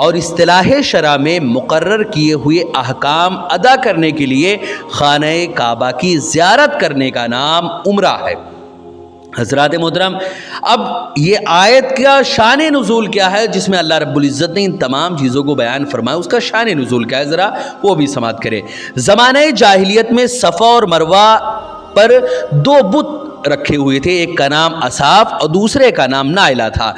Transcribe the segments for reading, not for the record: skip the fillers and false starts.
اور اصطلاح شرع میں مقرر کیے ہوئے احکام ادا کرنے کے لیے خانہ کعبہ کی زیارت کرنے کا نام عمرہ ہے۔ حضرات محترم، اب یہ آیت کا شان نزول کیا ہے جس میں اللہ رب العزت نے ان تمام چیزوں کو بیان فرمایا، اس کا شان نزول کیا ہے ذرا وہ بھی سماعت کریں۔ زمانہ جاہلیت میں صفا اور مروہ پر دو بت رکھے ہوئے تھے، ایک کا نام اصاف اور دوسرے کا نام نائلہ تھا۔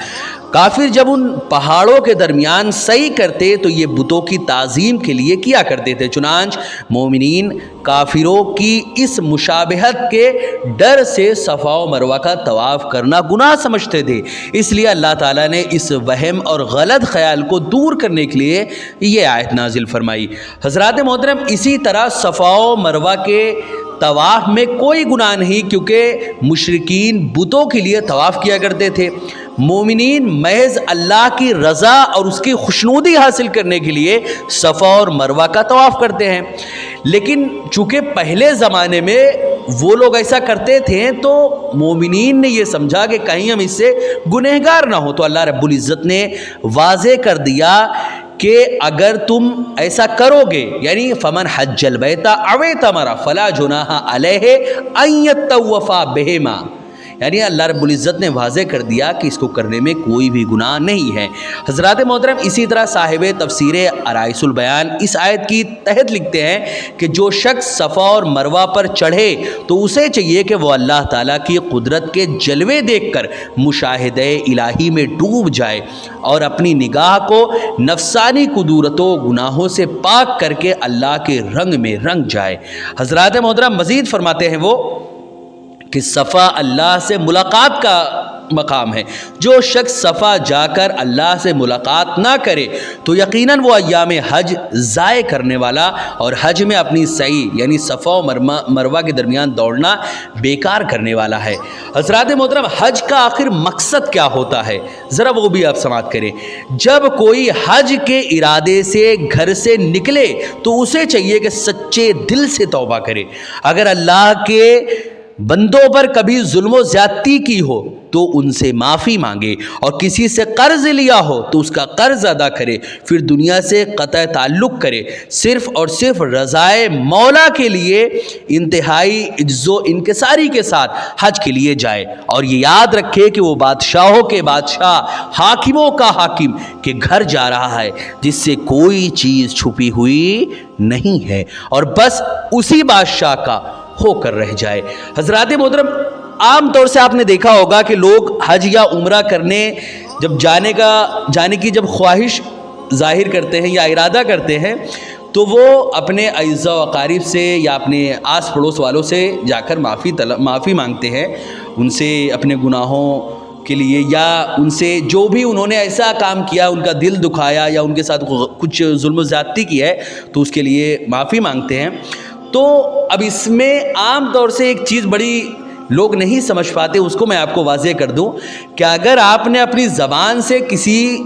کافر جب ان پہاڑوں کے درمیان سعی کرتے تو یہ بتوں کی تعظیم کے لیے کیا کرتے تھے، چنانچہ مومنین کافروں کی اس مشابہت کے ڈر سے صفا و مروہ کا طواف کرنا گناہ سمجھتے تھے، اس لیے اللہ تعالیٰ نے اس وہم اور غلط خیال کو دور کرنے کے لیے یہ آیت نازل فرمائی۔ حضرات محترم، اسی طرح صفا و مروہ کے طواف میں کوئی گناہ نہیں، کیونکہ مشرکین بتوں کے لیے طواف کیا کرتے تھے۔ مومنین محض اللہ کی رضا اور اس کی خوشنودی حاصل کرنے کے لیے صفا اور مروہ کا طواف کرتے ہیں، لیکن چونکہ پہلے زمانے میں وہ لوگ ایسا کرتے تھے تو مومنین نے یہ سمجھا کہ کہیں ہم اس سے گنہگار نہ ہو، تو اللہ رب العزت نے واضح کر دیا کہ اگر تم ایسا کرو گے، یعنی فمن حج البیت او اعتمر فلا جناح علیہ ان یطوف بہما، یعنی اللہ رب العزت نے واضح کر دیا کہ اس کو کرنے میں کوئی بھی گناہ نہیں ہے۔ حضرات محترم، اسی طرح صاحب تفسیر عرائس البیان اس آیت کی تحت لکھتے ہیں کہ جو شخص صفا اور مروہ پر چڑھے تو اسے چاہیے کہ وہ اللہ تعالیٰ کی قدرت کے جلوے دیکھ کر مشاہدہ الہی میں ڈوب جائے اور اپنی نگاہ کو نفسانی قدورتوں گناہوں سے پاک کر کے اللہ کے رنگ میں رنگ جائے۔ حضرات محترم مزید فرماتے ہیں وہ کہ صفا اللہ سے ملاقات کا مقام ہے، جو شخص صفا جا کر اللہ سے ملاقات نہ کرے تو یقیناً وہ ایام حج ضائع کرنے والا اور حج میں اپنی سعی یعنی صفا و مروہ کے درمیان دوڑنا بیکار کرنے والا ہے۔ حضرات محترم، حج کا آخر مقصد کیا ہوتا ہے ذرا وہ بھی آپ سماعت کریں۔ جب کوئی حج کے ارادے سے گھر سے نکلے تو اسے چاہیے کہ سچے دل سے توبہ کرے۔ اگر اللہ کے بندوں پر کبھی ظلم و زیادتی کی ہو تو ان سے معافی مانگے، اور کسی سے قرض لیا ہو تو اس کا قرض ادا کرے، پھر دنیا سے قطع تعلق کرے، صرف اور صرف رضائے مولا کے لیے انتہائی عجز و انکساری کے ساتھ حج کے لیے جائے، اور یہ یاد رکھے کہ وہ بادشاہوں کے بادشاہ، حاکموں کا حاکم کے گھر جا رہا ہے جس سے کوئی چیز چھپی ہوئی نہیں ہے، اور بس اسی بادشاہ کا ہو کر رہ جائے۔ حضرات محترم، عام طور سے آپ نے دیکھا ہوگا کہ لوگ حج یا عمرہ کرنے جب جانے کی جب خواہش ظاہر کرتے ہیں یا ارادہ کرتے ہیں تو وہ اپنے اعزاء و اقارب سے یا اپنے آس پڑوس والوں سے جا کر معافی مانگتے ہیں، ان سے اپنے گناہوں کے لیے، یا ان سے جو بھی انہوں نے ایسا کام کیا، ان کا دل دکھایا یا ان کے ساتھ کچھ ظلم و زیادتی کی ہے تو اس کے لیے معافی مانگتے ہیں۔ تو اب اس میں عام طور سے ایک چیز بڑی لوگ نہیں سمجھ پاتے، اس کو میں آپ کو واضح کر دوں کہ اگر آپ نے اپنی زبان سے کسی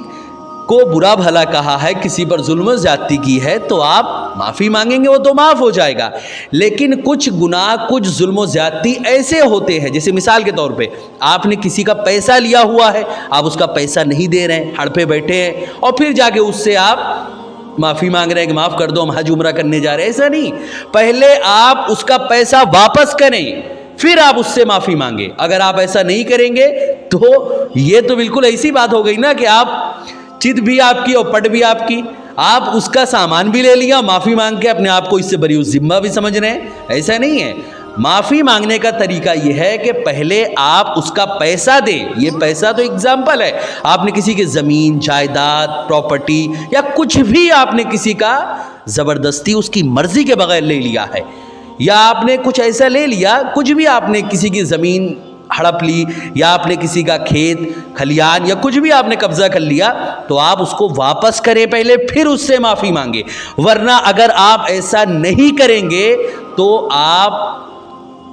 کو برا بھلا کہا ہے، کسی پر ظلم و زیادتی کی ہے تو آپ معافی مانگیں گے، وہ تو معاف ہو جائے گا، لیکن کچھ گناہ، کچھ ظلم و زیادتی ایسے ہوتے ہیں، جیسے مثال کے طور پہ آپ نے کسی کا پیسہ لیا ہوا ہے، آپ اس کا پیسہ نہیں دے رہے ہیں، ہڑ پہ بیٹھے ہیں، اور پھر جا کے اس سے آپ معافی مانگ رہے ہیں کہ معاف کر دو، ہم حج عمرہ کرنے جا رہے ہیں۔ ایسا نہیں، پہلے آپ اس کا پیسہ واپس کریں، پھر آپ اس سے معافی مانگیں۔ اگر آپ ایسا نہیں کریں گے تو یہ تو بالکل ایسی بات ہو گئی نا کہ آپ چت بھی آپ کی اور پٹ بھی آپ کی، آپ اس کا سامان بھی لے لیا، معافی مانگ کے اپنے آپ کو اس سے بری الذمہ بھی سمجھ رہے ہیں۔ ایسا نہیں ہے، معافی مانگنے کا طریقہ یہ ہے کہ پہلے آپ اس کا پیسہ دیں۔ یہ پیسہ تو اگزامپل ہے، آپ نے کسی کی زمین، جائیداد، پراپرٹی یا کچھ بھی آپ نے کسی کا زبردستی اس کی مرضی کے بغیر لے لیا ہے، یا آپ نے کچھ ایسا لے لیا، کچھ بھی آپ نے کسی کی زمین ہڑپ لی، یا آپ نے کسی کا کھیت کھلیان یا کچھ بھی آپ نے قبضہ کر لیا، تو آپ اس کو واپس کریں پہلے، پھر اس سے معافی مانگیں۔ ورنہ اگر آپ ایسا نہیں کریں گے تو آپ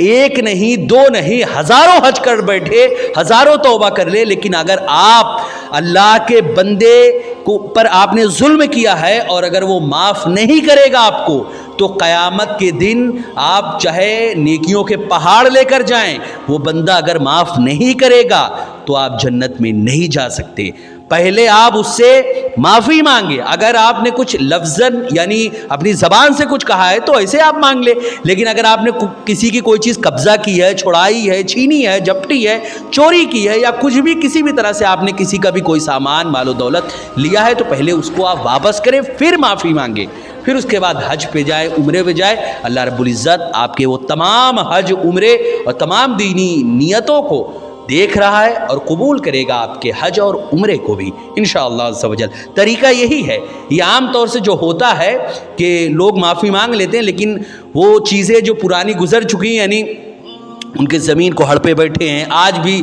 ایک نہیں، دو نہیں، ہزاروں حج کر بیٹھے، ہزاروں توبہ کر لے، لیکن اگر آپ اللہ کے بندے پر آپ نے ظلم کیا ہے اور اگر وہ معاف نہیں کرے گا آپ کو، تو قیامت کے دن آپ چاہے نیکیوں کے پہاڑ لے کر جائیں، وہ بندہ اگر معاف نہیں کرے گا تو آپ جنت میں نہیں جا سکتے۔ پہلے آپ اس سے معافی مانگے. اگر آپ نے کچھ لفظاً یعنی اپنی زبان سے کچھ کہا ہے تو ایسے آپ مانگ لے, لیکن اگر آپ نے کسی کی کوئی چیز قبضہ کی ہے, چھڑائی ہے, چھینی ہے, جھپٹی ہے, چوری کی ہے, یا کچھ بھی کسی بھی طرح سے آپ نے کسی کا بھی کوئی سامان مال و دولت لیا ہے, تو پہلے اس کو آپ واپس کریں, پھر معافی مانگے, پھر اس کے بعد حج پہ جائے, عمرے پہ جائے. اللہ رب العزت آپ کے وہ تمام حج, عمرے اور تمام دینی نیتوں کو دیکھ رہا ہے اور قبول کرے گا آپ کے حج اور عمرے کو بھی انشاءاللہ عز و جل. طریقہ یہی ہے. یہ عام طور سے جو ہوتا ہے کہ لوگ معافی مانگ لیتے ہیں, لیکن وہ چیزیں جو پرانی گزر چکی ہیں, یعنی ان کے زمین کو ہڑپے بیٹھے ہیں, آج بھی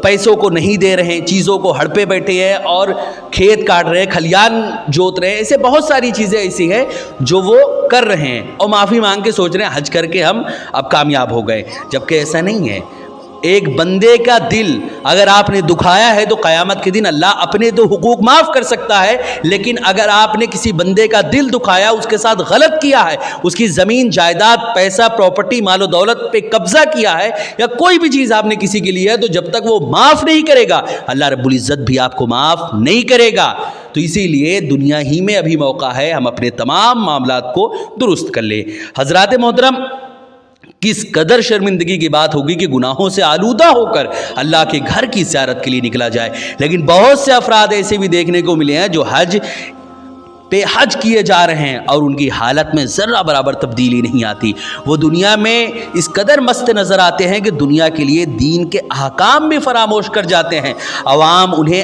پیسوں کو نہیں دے رہے ہیں, چیزوں کو ہڑپے بیٹھے ہیں اور کھیت کاٹ رہے ہیں, کھلیان جوت رہے ہیں, ایسے بہت ساری چیزیں ایسی ہیں جو وہ کر رہے ہیں اور معافی مانگ کے سوچ رہے ہیں حج کر کے ہم اب کامیاب ہو گئے, جبکہ ایسا نہیں ہے. ایک بندے کا دل اگر آپ نے دکھایا ہے تو قیامت کے دن اللہ اپنے تو حقوق معاف کر سکتا ہے, لیکن اگر آپ نے کسی بندے کا دل دکھایا, اس کے ساتھ غلط کیا ہے, اس کی زمین جائیداد, پیسہ, پراپرٹی, مال و دولت پہ قبضہ کیا ہے, یا کوئی بھی چیز آپ نے کسی کے لیے ہے, تو جب تک وہ معاف نہیں کرے گا اللہ رب العزت بھی آپ کو معاف نہیں کرے گا. تو اسی لیے دنیا ہی میں ابھی موقع ہے ہم اپنے تمام معاملات کو درست کر لیں. حضرات محترم, کس قدر شرمندگی کی بات ہوگی کہ گناہوں سے آلودہ ہو کر اللہ کے گھر کی زیارت کے لیے نکلا جائے, لیکن بہت سے افراد ایسے بھی دیکھنے کو ملے ہیں جو حج پہ حج کیے جا رہے ہیں اور ان کی حالت میں ذرہ برابر تبدیلی نہیں آتی. وہ دنیا میں اس قدر مست نظر آتے ہیں کہ دنیا کے لیے دین کے احکام بھی فراموش کر جاتے ہیں. عوام انہیں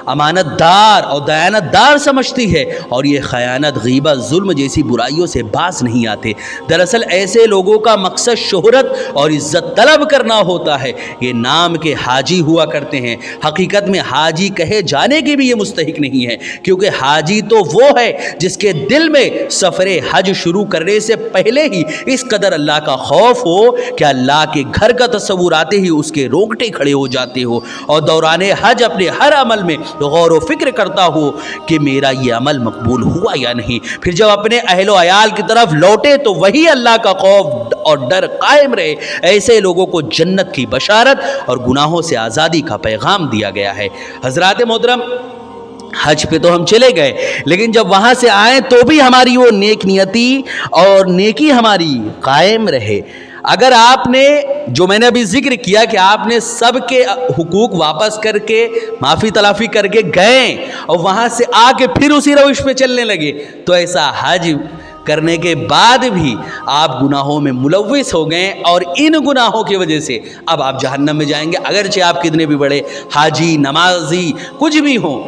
امانت دار اور دیانت دار سمجھتی ہے اور یہ خیانت, غیبت, ظلم جیسی برائیوں سے باز نہیں آتے. دراصل ایسے لوگوں کا مقصد شہرت اور عزت طلب کرنا ہوتا ہے. یہ نام کے حاجی ہوا کرتے ہیں, حقیقت میں حاجی کہے جانے کے بھی یہ مستحق نہیں ہے, کیونکہ حاجی تو وہ ہے جس کے دل میں سفر حج شروع کرنے سے پہلے ہی اس قدر اللہ کا خوف ہو کہ اللہ کے گھر کا تصور آتے ہی اس کے رونگٹے کھڑے ہو جاتے ہو, اور دوران حج اپنے ہر عمل میں غور و فکر کرتا ہو کہ میرا یہ عمل مقبول ہوا یا نہیں. پھر جب اپنے اہل و عیال کی طرف لوٹے تو وہی اللہ کا خوف اور ڈر قائم رہے. ایسے لوگوں کو جنت کی بشارت اور گناہوں سے آزادی کا پیغام دیا گیا ہے. حضرات محترم, حج پہ تو ہم چلے گئے, لیکن جب وہاں سے آئیں تو بھی ہماری وہ نیک نیتی اور نیکی ہماری قائم رہے. اگر آپ نے, جو میں نے ابھی ذکر کیا کہ آپ نے سب کے حقوق واپس کر کے معافی تلافی کر کے گئے اور وہاں سے آ کے پھر اسی روش پہ چلنے لگے, تو ایسا حج کرنے کے بعد بھی آپ گناہوں میں ملوث ہو گئے, اور ان گناہوں کی وجہ سے اب آپ جہنم میں جائیں گے, اگرچہ آپ کتنے بھی بڑے حاجی, نمازی, کچھ بھی ہوں.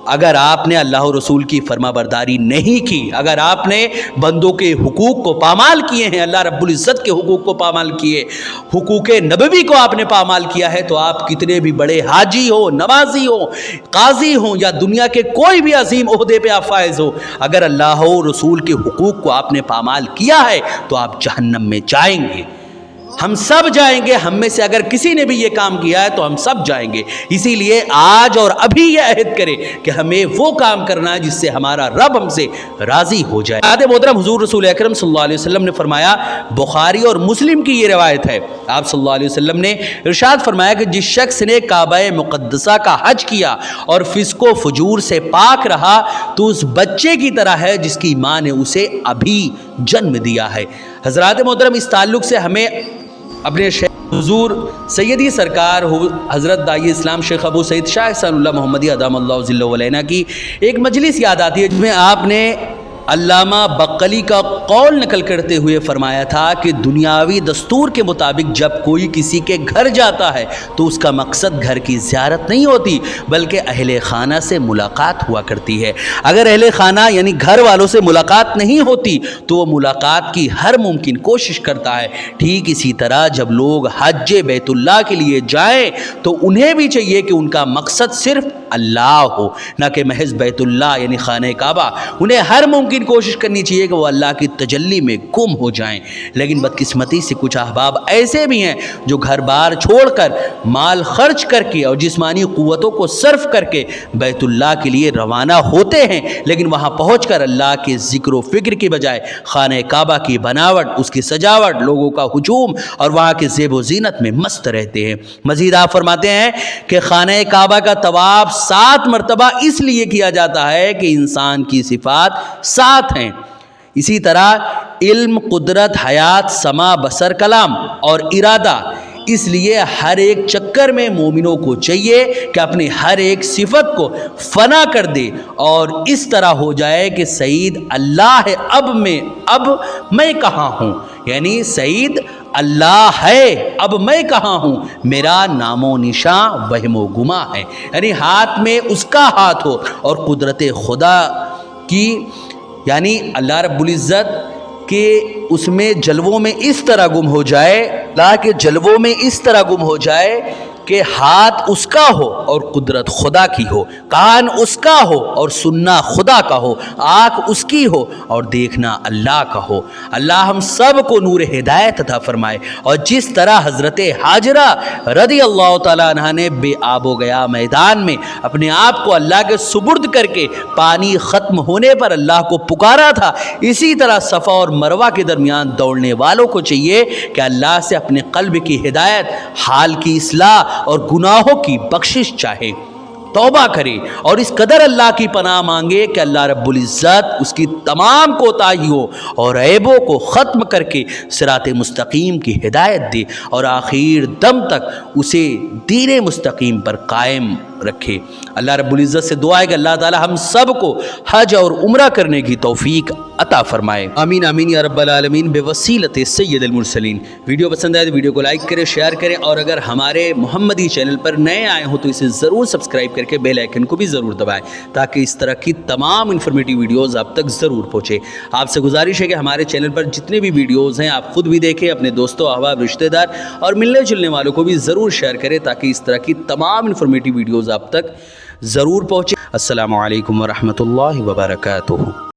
اگر آپ نے اللہ و رسول کی فرما برداری نہیں کی, اگر آپ نے بندوں کے حقوق کو پامال کیے ہیں, اللہ رب العزت کے حقوق کو پامال کیے, حقوق نبوی کو آپ نے پامال کیا ہے, تو آپ کتنے بھی بڑے حاجی ہو, نمازی ہو, قاضی ہوں, یا دنیا کے کوئی بھی عظیم عہدے پہ آپ فائز ہو, اگر اللہ و رسول کے حقوق کو آپ نے پامال کیا ہے تو آپ جہنم میں جائیں گے. ہم سب جائیں گے, ہم میں سے اگر کسی نے بھی یہ کام کیا ہے تو ہم سب جائیں گے. اسی لیے آج اور ابھی یہ عہد کرے کہ ہمیں وہ کام کرنا ہے جس سے ہمارا رب ہم سے راضی ہو جائے. محترم, حضور رسول اکرم صلی اللہ علیہ وسلم نے فرمایا, بخاری اور مسلم کی یہ روایت ہے, آپ صلی اللہ علیہ وسلم نے ارشاد فرمایا کہ جس شخص نے کعبہ مقدسہ کا حج کیا اور فسق و فجور سے پاک رہا تو اس بچے کی طرح ہے جس کی ماں نے اسے ابھی جنم دیا ہے. حضرات محترم, اس تعلق سے ہمیں اپنے حضور سیدی سرکار حضرت داعی اسلام شیخ ابو سعید شاہ احسان اللہ محمدی ادام اللہ ذلہ ولینا کی ایک مجلس یاد آتی ہے, جس میں آپ نے علامہ بقلی کا قول نقل کرتے ہوئے فرمایا تھا کہ دنیاوی دستور کے مطابق جب کوئی کسی کے گھر جاتا ہے تو اس کا مقصد گھر کی زیارت نہیں ہوتی بلکہ اہل خانہ سے ملاقات ہوا کرتی ہے. اگر اہل خانہ یعنی گھر والوں سے ملاقات نہیں ہوتی تو وہ ملاقات کی ہر ممکن کوشش کرتا ہے. ٹھیک اسی طرح جب لوگ حج بیت اللہ کے لیے جائیں تو انہیں بھی چاہیے کہ ان کا مقصد صرف اللہ ہو, نہ کہ محض بیت اللہ یعنی خانہ کعبہ. انہیں ہر ممکن کوشش کرنی چاہیے کہ وہ اللہ کی تجلی میں گم ہو جائیں. لیکن بدقسمتی سے کچھ احباب ایسے بھی ہیں جو گھر بار چھوڑ کر, مال خرچ کر کے اور جسمانی قوتوں کو صرف کر کے بیت اللہ کے لیے روانہ ہوتے ہیں, لیکن وہاں پہنچ کر اللہ کے ذکر و فکر کی بجائے خانہ کعبہ کی بناوٹ, اس کی سجاوٹ, لوگوں کا ہجوم اور وہاں کے زیب و زینت میں مست رہتے ہیں. مزید آپ فرماتے ہیں کہ خانہ کعبہ کا طواف 7 مرتبہ اس لیے کیا جاتا ہے کہ انسان کی صفات 7 ہیں۔ اسی طرح علم، قدرت، حیات، سماع، بصر، کلام اور ارادہ، اس لیے ہر ایک چکر میں مومنوں کو چاہیے کہ اپنی ہر ایک صفت کو فنا کر دے اور اس طرح ہو جائے کہ سعید اللہ ہے، اب میں کہاں ہوں، یعنی سعید اللہ ہے، اب میں کہاں ہوں، میرا نام و نشاں وہم و گما ہے، یعنی ہاتھ میں اس کا ہاتھ ہو اور قدرت خدا کی، یعنی اللہ رب العزت کہ اس میں جلووں میں اس طرح گم ہو جائے، اللہ کے جلووں میں اس طرح گم ہو جائے کہ ہاتھ اس کا ہو اور قدرت خدا کی ہو، کان اس کا ہو اور سننا خدا کا ہو، آنکھ اس کی ہو اور دیکھنا اللہ کا ہو۔ اللہ ہم سب کو نور ہدایت عطا فرمائے، اور جس طرح حضرت حاجرہ رضی اللہ تعالیٰ عنہ نے بے آب و گیا میدان میں اپنے آپ کو اللہ کے سپرد کر کے پانی ختم ہونے پر اللہ کو پکارا تھا، اسی طرح صفا اور مروہ کے درمیان دوڑنے والوں کو چاہیے کہ اللہ سے اپنے قلب کی ہدایت، حال کی اصلاح اور گناہوں کی بخشش چاہے، توبہ کرے اور اس قدر اللہ کی پناہ مانگے کہ اللہ رب العزت اس کی تمام کوتاہیوں اور عیبوں کو ختم کر کے صراط مستقیم کی ہدایت دے اور آخر دم تک اسے دین مستقیم پر قائم رکھے۔ اللہ رب العزت سے دعا ہے کہ اللہ تعالی ہم سب کو حج اور عمرہ کرنے کی توفیق عطا فرمائے، آمین آمین یا رب العالمین بوسیلت سید المرسلین۔ ویڈیو پسند آئے تو ویڈیو کو لائک کریں، شیئر کریں، اور اگر ہمارے محمدی چینل پر نئے آئے ہوں تو اسے ضرور سبسکرائب کر کے بیل آئیکن کو بھی ضرور دبائیں تاکہ اس طرح کی تمام انفارمیٹیو ویڈیوز آپ تک ضرور پہنچے۔ آپ سے گزارش ہے کہ ہمارے چینل پر جتنے بھی ویڈیوز ہیں آپ خود بھی دیکھیں، اپنے دوستوں، احباب، رشتہ دار اور ملنے جلنے والوں کو بھی ضرور شیئر کریں تاکہ اس طرح کی تمام انفارمیٹیو ویڈیوز آپ تک ضرور پہنچے۔ السلام علیکم ورحمۃ اللہ وبرکاتہ۔